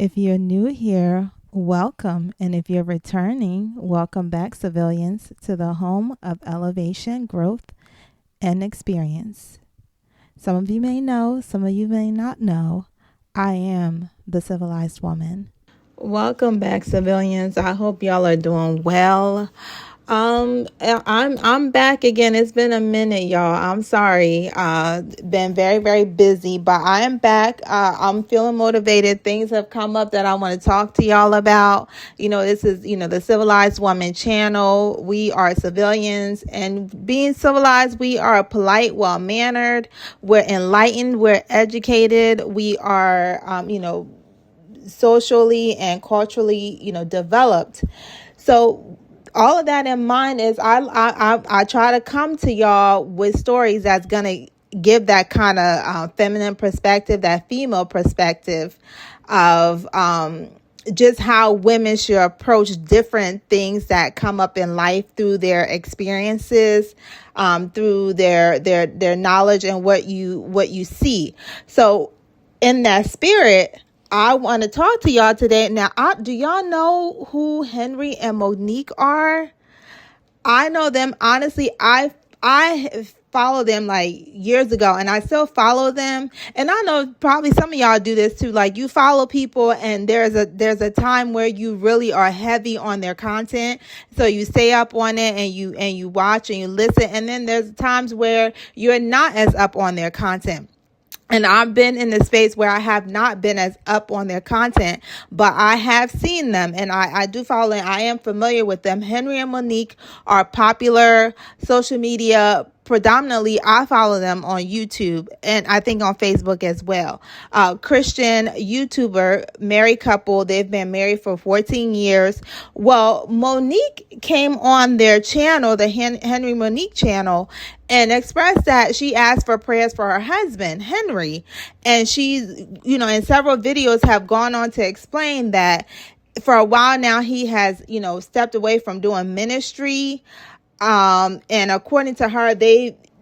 If you're new here, welcome. And if you're returning, welcome back, civilians, to the home of elevation, growth, and experience. Some of you may know, some of you may not know, I am the civilized woman. Welcome back, civilians. I hope y'all are doing well. I'm back again. It's been a minute, y'all. I'm sorry. Been very, very busy, but I am back. I'm feeling motivated. Things have come up that I want to talk to y'all about. This is, the Civilized Woman channel. We are civilians, and being civilized, we are polite, well-mannered. We're enlightened. We're educated. We are, socially and culturally, developed. So all of that in mind is I try to come to y'all with stories that's gonna give that kind of feminine perspective, that female perspective of just how women should approach different things that come up in life through their experiences, through their knowledge and what you see. So in that spirit, I want to talk to y'all today. Now, do y'all know who Henry and Monic are? I know them. Honestly, I followed them like years ago, and I still follow them. And I know probably some of y'all do this too. Like, you follow people, and there's a time where you really are heavy on their content, so you stay up on it and you watch and you listen. And then there's times where you're not as up on their content. And I've been in the space where I have not been as up on their content, but I have seen them, and I do follow them. I am familiar with them. Henry and Monic are popular social media. Predominantly, I follow them on YouTube, and I think on Facebook as well. Christian YouTuber, married couple. They've been married for 14 years. Well, Monic came on their channel, the Henry Monic channel, and expressed that she asked for prayers for her husband, Henry. And she's, in several videos have gone on to explain that for a while now, he has, stepped away from doing ministry. And according to her,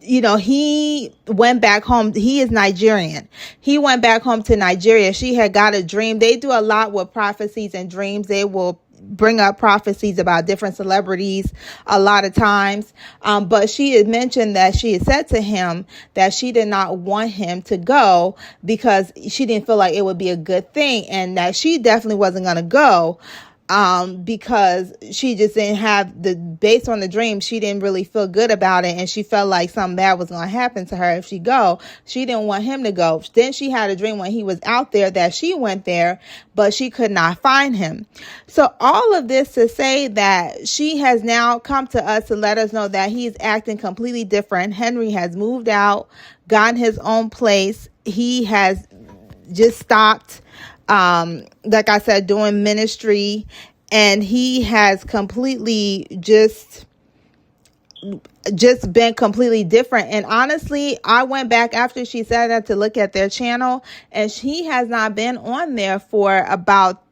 he went back home. He is Nigerian. He went back home to Nigeria. She had got a dream. They do a lot with prophecies and dreams. They will bring up prophecies about different celebrities a lot of times. But she had mentioned that she had said to him that she did not want him to go because she didn't feel like it would be a good thing, and that she definitely wasn't going to go. Because she just didn't have based on the dream, she didn't really feel good about it. And she felt like something bad was going to happen to her if she go. She didn't want him to go. Then she had a dream when he was out there that she went there, but she could not find him. So all of this to say that she has now come to us to let us know that he's acting completely different. Henry has moved out, gotten his own place. He has just stopped, like I said, doing ministry, and he has completely just been completely different. And honestly, I went back after she said that to look at their channel, and he has not been on there for about,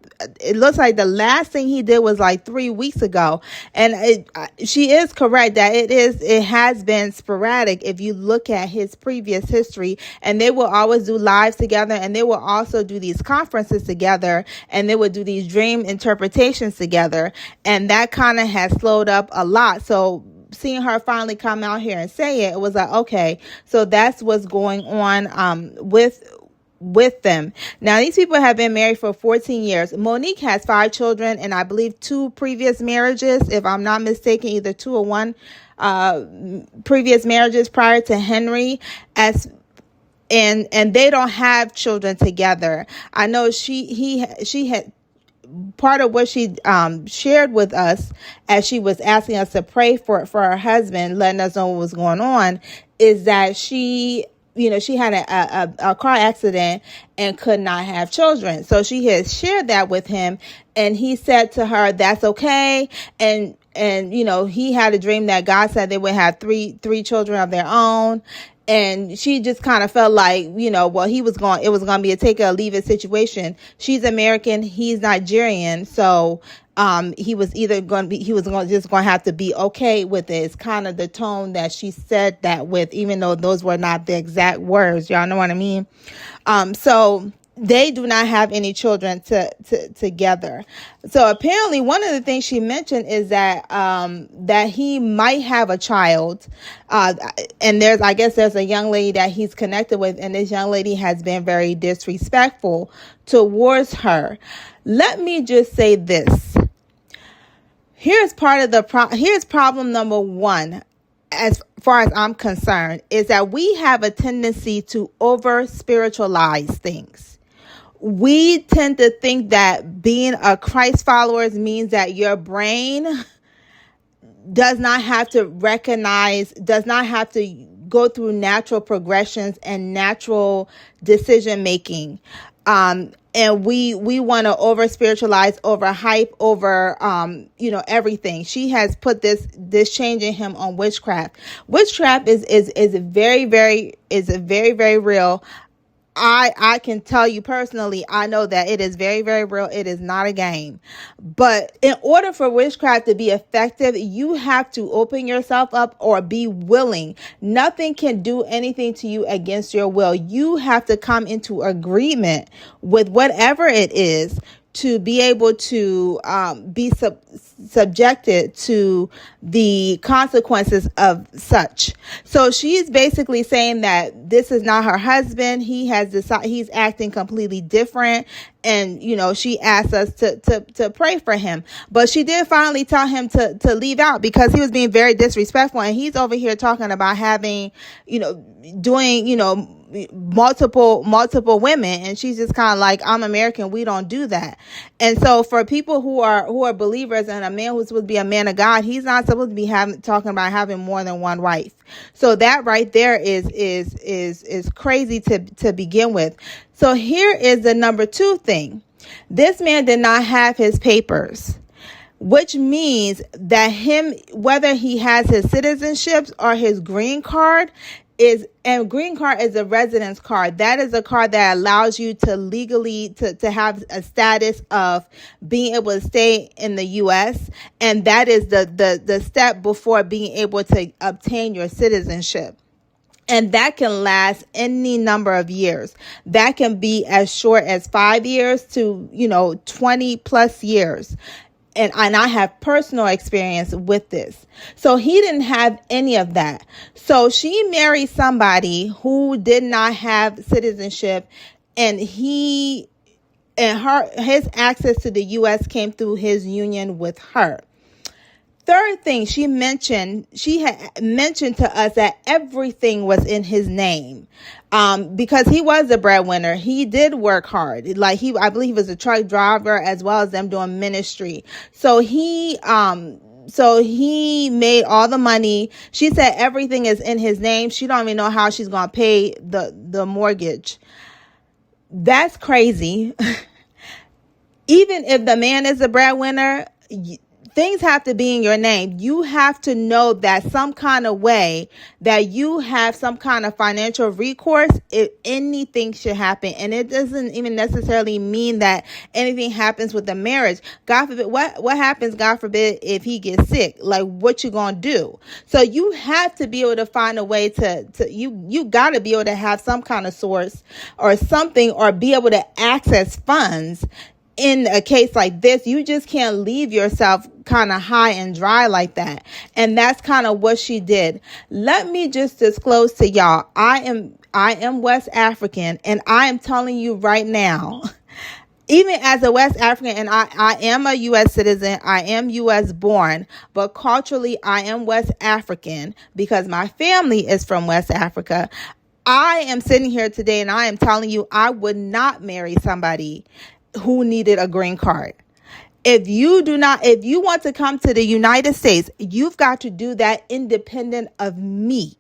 it looks like the last thing he did was like 3 weeks ago. And she is correct that it has been sporadic if you look at his previous history. And they will always do lives together, and they will also do these conferences together, and they would do these dream interpretations together. And that kind of has slowed up a lot. So seeing her finally come out here and say it was like, okay, so that's what's going on with them. Now, these people have been married for 14 years. Monic has 5 children, and I believe 2 previous marriages, if I'm not mistaken, either 2 or 1 previous marriages prior to Henry. And they don't have children together. I know she had part of what she shared with us as she was asking us to pray for her husband, letting us know what was going on, is that she had a car accident and could not have children. So she has shared that with him, and he said to her, that's okay. And he had a dream that God said they would have three children of their own. And she just kind of felt like, well, it was going to be a take it or leave it situation. She's American, he's Nigerian. So he was going to have to be okay with it. It's kind of the tone that she said that with, even though those were not the exact words. Y'all know what I mean? So they do not have any children together. So apparently one of the things she mentioned is that that he might have a child, and I guess there's a young lady that he's connected with, and this young lady has been very disrespectful towards her. Let me just say this. Here's problem number one, as far as I'm concerned, is that we have a tendency to over spiritualize things. We tend to think that being a Christ follower means that your brain does not have to go through natural progressions and natural decision making. And we want to over spiritualize, over hype, over everything. She has put this change in him on witchcraft. Witchcraft is very, very real. I can tell you personally, I know that it is very, very real. It is not a game. But in order for witchcraft to be effective, you have to open yourself up or be willing. Nothing can do anything to you against your will. You have to come into agreement with whatever it is to be able to be subjected to the consequences of such. So she's basically saying that this is not her husband. He has decided he's acting completely different. And, she asked us to pray for him. But she did finally tell him to leave out because he was being very disrespectful. And he's over here talking about having, doing, multiple women. And she's just kind of like, I'm American. We don't do that. And so for people who are believers and a man who's supposed to be a man of God, he's not supposed to be talking about having more than one wife. So that right there is crazy to begin with. So here is the number two thing. This man did not have his papers, which means that whether he has his citizenships or his green card and green card is a residence card. That is a card that allows you to legally to have a status of being able to stay in the U.S. And that is the step before being able to obtain your citizenship. And that can last any number of years. That can be as short as 5 years to, 20 plus years. And I have personal experience with this. So he didn't have any of that. So she married somebody who did not have citizenship, and his access to the U.S. came through his union with her. Third thing she had mentioned to us that everything was in his name, because he was a breadwinner. He did work hard. I believe he was a truck driver as well as them doing ministry. So he made all the money. She said everything is in his name. She don't even know how she's going to pay the mortgage. That's crazy. Even if the man is a breadwinner, things have to be in your name. You have to know that some kind of way that you have some kind of financial recourse if anything should happen. And it doesn't even necessarily mean that anything happens with the marriage. God forbid, what happens, God forbid, if he gets sick? Like, what you gonna do? So you have to be able to find a way you got to be able to have some kind of source or something, or be able to access funds. In a case like this, you just can't leave yourself kind of high and dry like that. And that's kind of what she did. Let me just disclose to y'all, I am West African, and I am telling you right now, even as a West African, and I am a U.S. citizen, I am U.S. born, but culturally I am West African because my family is from West Africa. I am sitting here today and I am telling you, I would not marry somebody who needed a green card. If you want to come to the United States, you've got to do that independent of me.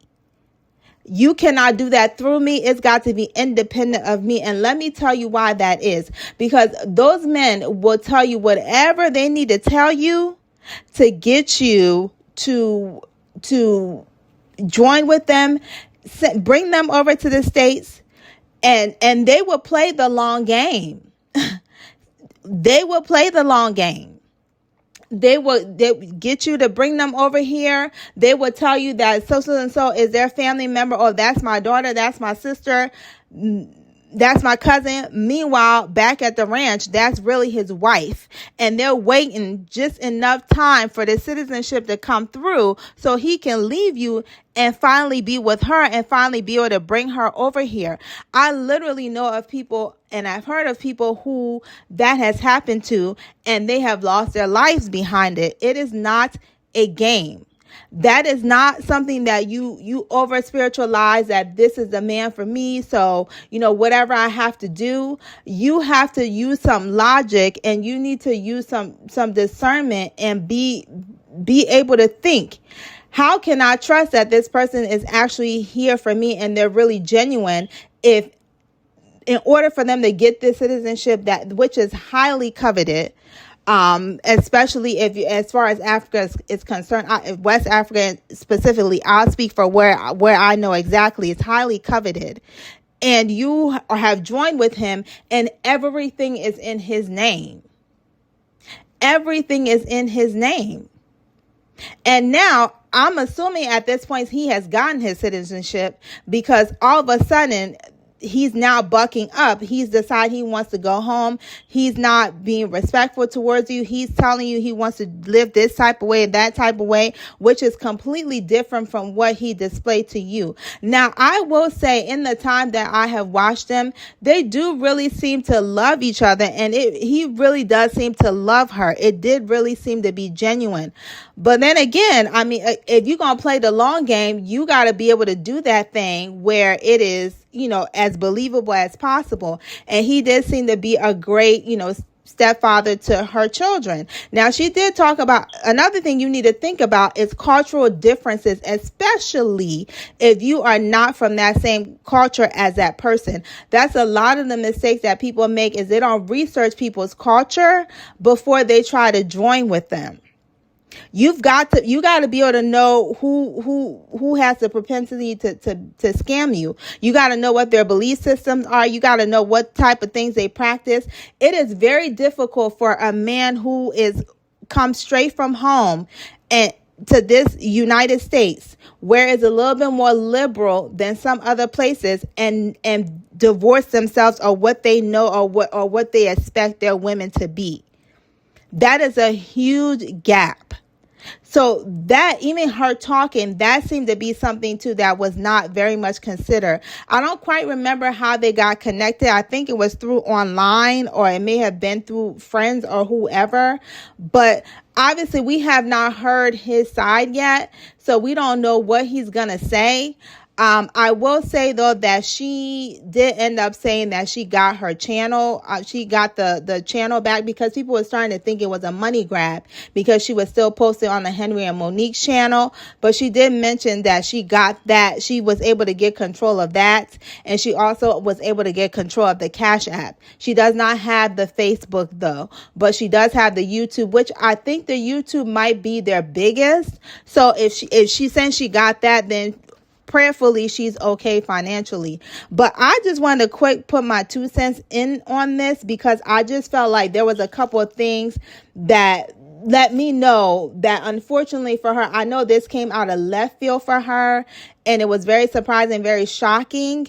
You cannot do that through me. It's got to be independent of me. And let me tell you why that is. Because those men will tell you whatever they need to tell you to get you to join with them, bring them over to the States, and they will play the long game. They will play the long game. They get you to bring them over here. They will tell you that so and so is their family member. Oh, that's my daughter. That's my sister. That's my cousin. Meanwhile, back at the ranch, that's really his wife. And they're waiting just enough time for the citizenship to come through so he can leave you and finally be with her and finally be able to bring her over here. I literally know of people, and I've heard of people who that has happened to, and they have lost their lives behind it. It is not a game. That is not something that you over spiritualize, that this is the man for me. So, whatever I have to do, you have to use some logic, and you need to use some discernment and be able to think, how can I trust that this person is actually here for me and they're really genuine, if in order for them to get this citizenship, which is highly coveted, especially as far as Africa is concerned, West Africa specifically, I'll speak for where I know exactly, it's highly coveted. And you have joined with him, and everything is in his name. Everything is in his name. And now I'm assuming at this point he has gotten his citizenship, because all of a sudden he's now bucking up. He's decided he wants to go home. He's not being respectful towards you. He's telling you he wants to live this type of way, that type of way, which is completely different from what he displayed to you. Now, I will say, in the time that I have watched them, they do really seem to love each other, and he really does seem to love her. It did really seem to be genuine. But then again, I mean, if you're going to play the long game, you got to be able to do that thing where it is, as believable as possible. And he did seem to be a great, stepfather to her children. Now, she did talk about another thing you need to think about is cultural differences, especially if you are not from that same culture as that person. That's a lot of the mistakes that people make, is they don't research people's culture before they try to join with them. You got to be able to know who has the propensity to scam you. You got to know what their belief systems are. You got to know what type of things they practice. It is very difficult for a man who comes straight from home and to this United States, where it's a little bit more liberal than some other places, and divorce themselves or what they know or what they expect their women to be. That is a huge gap. So that, even her talking, that seemed to be something too that was not very much considered. I don't quite remember how they got connected. I think it was through online, or it may have been through friends or whoever. But obviously we have not heard his side yet, so we don't know what he's going to say. I will say, though, that she did end up saying that she got her channel. She got the channel back, because people were starting to think it was a money grab, because she was still posting on the Henry and Monique's channel. But she did mention that she got that. She was able to get control of that. And she also was able to get control of the Cash App. She does not have the Facebook, though, but she does have the YouTube, which I think the YouTube might be their biggest. So if she since she got that, then prayerfully she's okay financially. But I just wanted to put my 2 cents in on this, because I just felt like there was a couple of things that let me know that, unfortunately for her, I know this came out of left field for her, and it was very surprising, very shocking,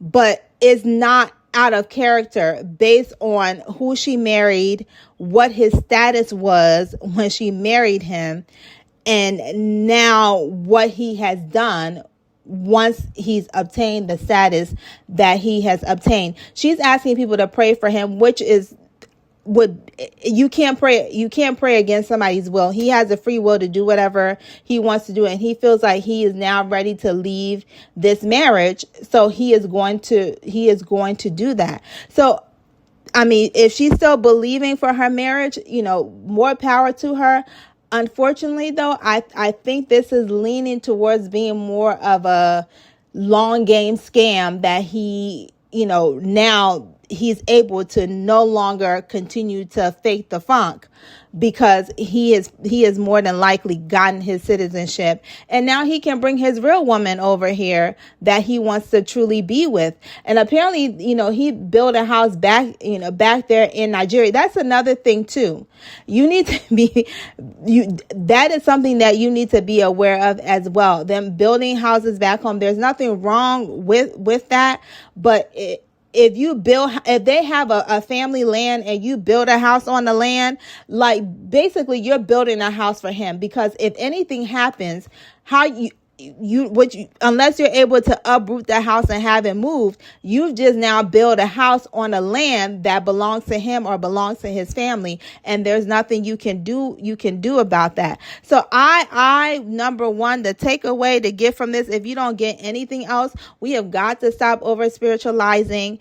but it's not out of character based on who she married, what his status was when she married him, and now what he has done once he's obtained the status that he has obtained. She's asking people to pray for him, which is you can't pray against somebody's will. He has a free will to do whatever he wants to do, and he feels like he is now ready to leave this marriage, so he is going to do that. So I mean, if she's still believing for her marriage, more power to her. Unfortunately, though, I think this is leaning towards being more of a long game scam, that he, now he's able to no longer continue to fake the funk, because he is more than likely gotten his citizenship, and now he can bring his real woman over here that he wants to truly be with. And apparently, he built a house back there in Nigeria. That's another thing too. You need to be, that is something that you need to be aware of as well. Them building houses back home, there's nothing wrong with that, but if they have a family land and you build a house on the land, like basically you're building a house for him, because if anything happens, how unless you're able to uproot the house and have it moved, you've just now built a house on a land that belongs to him or belongs to his family, and there's nothing you can do about that. So I number one, the takeaway to get from this, if you don't get anything else, we have got to stop over spiritualizing.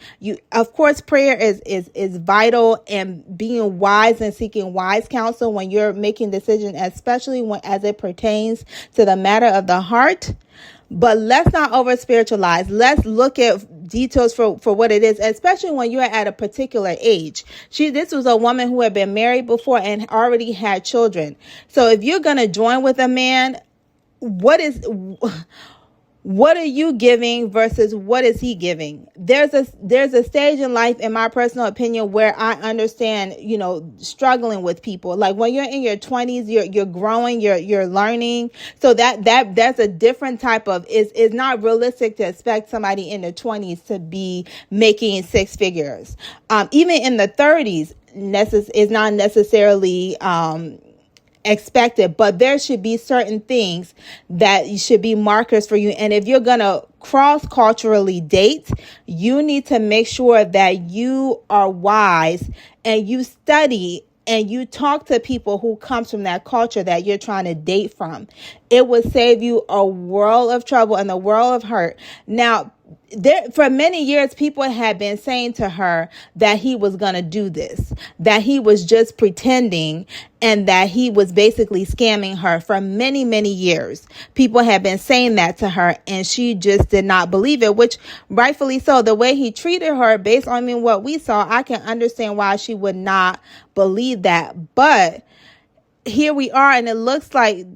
Of course, prayer is vital, and being wise and seeking wise counsel when you're making decisions, especially as it pertains to the matter of the heart. But let's not over spiritualize. Let's look at details for what it is, especially when you're at a particular age. This was a woman who had been married before and already had children. So if you're going to join with a man, what are you giving versus what is he giving? There's a stage in life, in my personal opinion, where I understand, struggling with people. Like when you're in your 20s, you're growing, you're learning. So that's a different type of, it's not realistic to expect somebody in their 20s to be making six figures. Even in the 30s, is not necessarily expected, but there should be certain things that should be markers for you. And if you're gonna cross-culturally date, you need to make sure that you are wise and you study and you talk to people who comes from that culture that you're trying to date from. It would save you a world of trouble and a world of hurt. Now, for many years, people had been saying to her that he was going to do this, that he was just pretending, and that he was basically scamming her for many, many years. People had been saying that to her, and she just did not believe it, which rightfully so. The way he treated her, based on what we saw, I can understand why she would not believe that. But here we are, and it looks like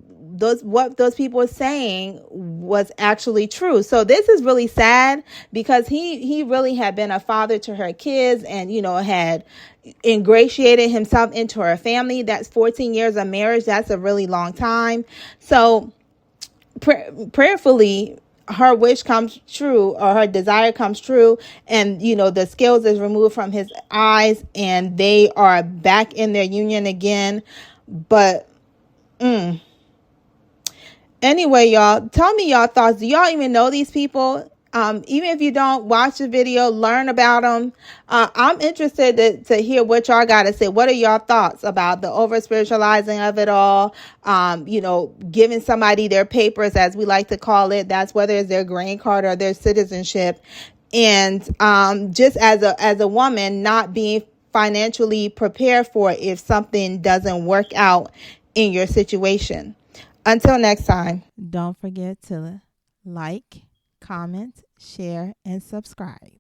what those people were saying was actually true. So this is really sad, because he really had been a father to her kids, and had ingratiated himself into her family. That's 14 years of marriage. That's a really long time. So prayerfully, her wish comes true, or her desire comes true, and the scales is removed from his eyes, and they are back in their union again. But anyway, y'all, tell me y'all thoughts. Do y'all even know these people? Even if you don't, watch the video, learn about them. I'm interested to hear what y'all got to say. What are y'all thoughts about the over spiritualizing of it all? Giving somebody their papers, as we like to call it. That's whether it's their green card or their citizenship. And just as a woman, not being financially prepared for it if something doesn't work out in your situation. Until next time, don't forget to like, comment, share, and subscribe.